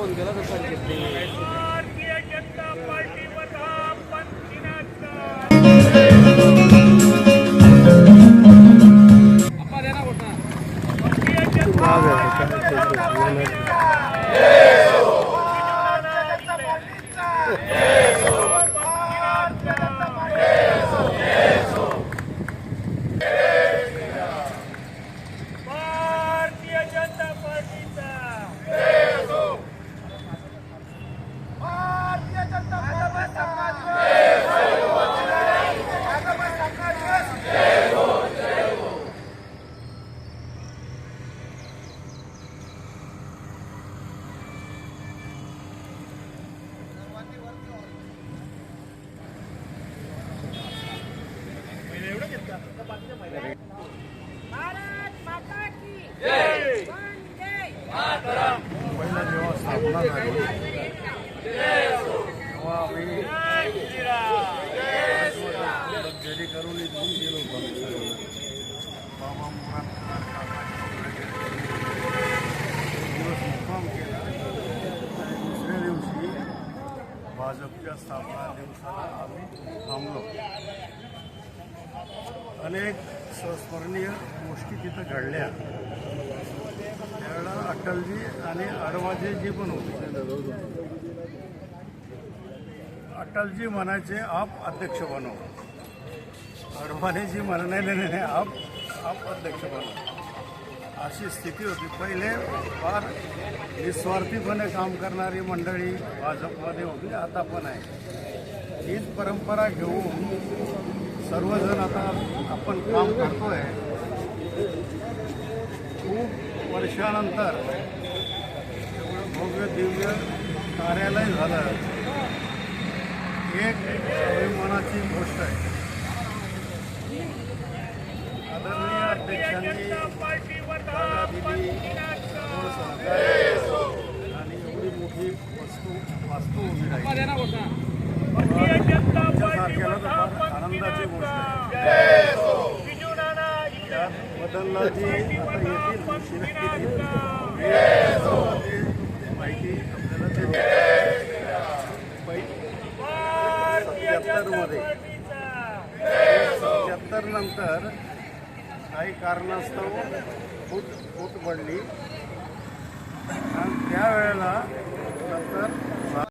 Phone केला तर सांगितले भारतीय जनता पार्टीवर हा पंथीनाचा अप्पा द्या ना बोटा भारतीय जनता भारत माता की जय वंदे मातरम। पहिला जेव्हा स्थापना झाली तेव्हा आम्ही जेरी करून इथून गेलो होतो. बाबा दिवस मुक्काम केला. दुसऱ्या दिवशी भाजपच्या स्थापना दिवसाला आम्ही थांबलो. अनेक संस्मरणीय गोष्टी तिथं घडल्या. त्यावेळेला अटलजी आणि अडवाणीजी पण होते. अटलजी म्हणायचे आप अध्यक्ष बनव, अडवाणीजी म्हणाले आप अध्यक्ष बनव. अशी स्थिती होती. पहिले फार निस्वार्थीपणे काम करणारी मंडळी भाजपमध्ये होती, आता पण आहे. हीच परंपरा घेऊन सर्वजण आता आपण काम करतोय. खूप वर्षानंतर एवढं भव्य दिव्य कार्यालय झालं. एक अभिमानाची गोष्ट आहे. आदरणीय अध्यक्षांनी जागा दिली, आणि एवढी मोठी वास्तू उभी अप्पा राहिली. द्या ना बोटा भारतीय जनता त्यासारख्याला पार्टीवर तर हा फार आनंदाची गोष्ट आहे. पंथीनाचा बिजू नाना त्यात बदललाजी आता येतील माहिती आपल्याला देतील. भारतीय जनता 77 पार्टीचा 77 नंतर काही कारणास्तव फूट पडली आणि त्यावेळेला नंतर